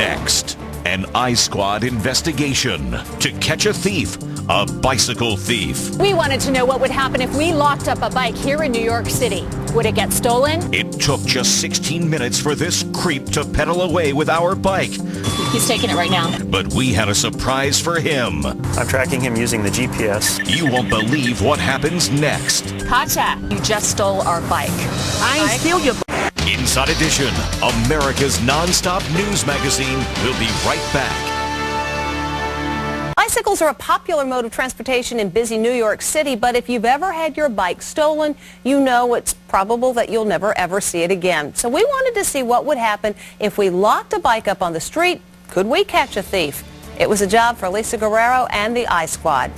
Next, an I-Squad investigation to catch a thief, a bicycle thief. We wanted to know what would happen if we locked up a bike here in New York City. Would it get stolen? It took just 16 minutes for this creep to pedal away with our bike. He's taking it right now. But we had a surprise for him. I'm tracking him using the GPS. You won't believe what happens next. Kacha, you just stole our bike. I ain't steal your bike. Inside Edition, America's non-stop news magazine, will be right back. Bicycles are a popular mode of transportation in busy New York City, but if you've ever had your bike stolen, you know it's probable that you'll never ever see it again. So we wanted to see what would happen if we locked a bike up on the street. Could we catch a thief? It was a job for Lisa Guerrero and the I-Squad.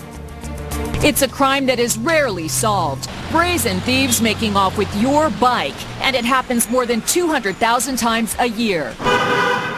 It's a crime that is rarely solved. Brazen thieves making off with your bike, and it happens more than 200,000 times a year.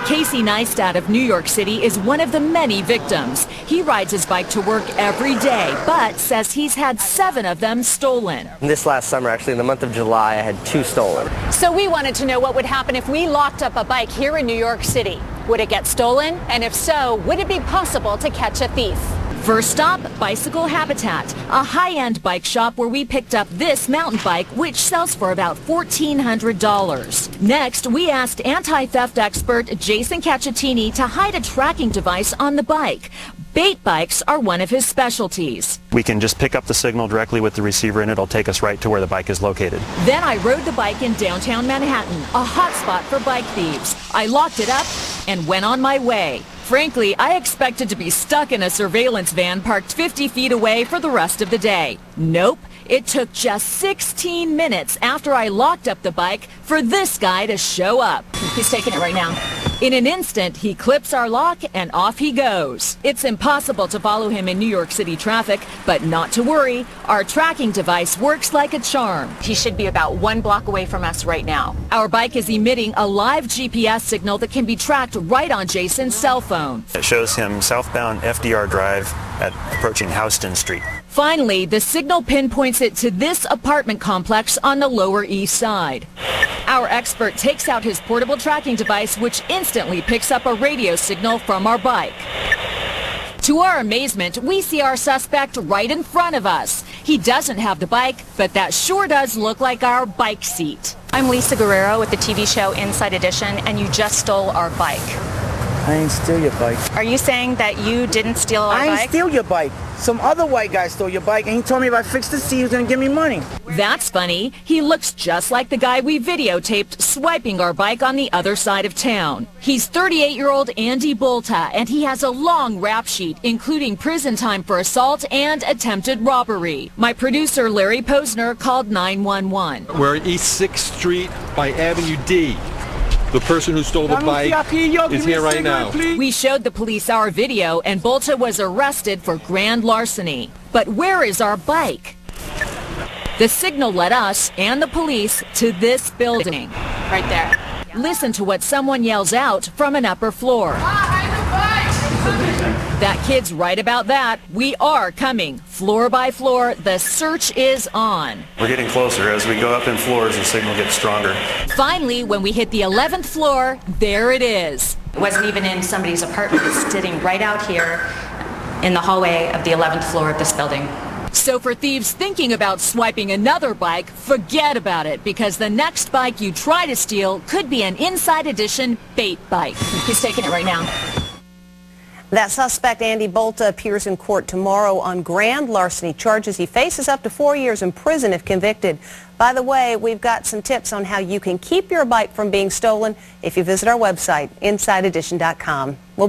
Casey Neistat of New York City is one of the many victims. He rides his bike to work every day, but says he's had 7 of them stolen. This last summer, actually, in the month of July, I had 2 stolen. So we wanted to know what would happen if we locked up a bike here in New York City. Would it get stolen? And if so, would it be possible to catch a thief? First stop, Bicycle Habitat, a high-end bike shop where we picked up this mountain bike, which sells for about $1,400. Next, we asked anti-theft expert Jason Cecchettini to hide a tracking device on the bike. Bait bikes are one of his specialties. We can just pick up the signal directly with the receiver and it'll take us right to where the bike is located. Then I rode the bike in downtown Manhattan, a hotspot for bike thieves. I locked it up and went on my way. Frankly, I expected to be stuck in a surveillance van parked 50 feet away for the rest of the day. Nope. It took just 16 minutes after I locked up the bike for this guy to show up. He's taking it right now. In an instant, he clips our lock and off he goes. It's impossible to follow him in New York City traffic, but not to worry. Our tracking device works like a charm. He should be about 1 block away from us right now. Our bike is emitting a live GPS signal that can be tracked right on Jason's cell phone. It shows him southbound FDR Drive at approaching Houston Street. Finally, the signal pinpoints it to this apartment complex on the Lower East Side. Our expert takes out his portable tracking device, which instantly picks up a radio signal from our bike. To our amazement, we see our suspect right in front of us. He doesn't have the bike, but that sure does look like our bike seat. I'm Lisa Guerrero with the TV show Inside Edition, and you just stole our bike. I ain't steal your bike. Are you saying that you didn't steal our bike? I ain't steal your bike. Some other white guy stole your bike, and he told me if I fixed the seat, he was going to give me money. That's funny. He looks just like the guy we videotaped swiping our bike on the other side of town. He's 38-year-old Andy Bolta, and he has a long rap sheet, including prison time for assault and attempted robbery. My producer, Larry Posner, called 911. We're at East 6th Street by Avenue D. The person who stole the bike is here right now. We showed the police our video, and Bolta was arrested for grand larceny. But where is our bike? The signal led us and the police to this building. Right there. Listen to what someone yells out from an upper floor. That kid's right about that. We are coming. Floor by floor, the search is on. We're getting closer. As we go up in floors, the signal gets stronger. Finally, when we hit the 11th floor, there it is. It wasn't even in somebody's apartment. It's sitting right out here in the hallway of the 11th floor of this building. So for thieves thinking about swiping another bike, forget about it, because the next bike you try to steal could be an Inside Edition bait bike. He's taking it right now. That suspect, Andy Bolta, appears in court tomorrow on grand larceny charges. He faces up to 4 years in prison if convicted. By the way, we've got some tips on how you can keep your bike from being stolen if you visit our website, InsideEdition.com.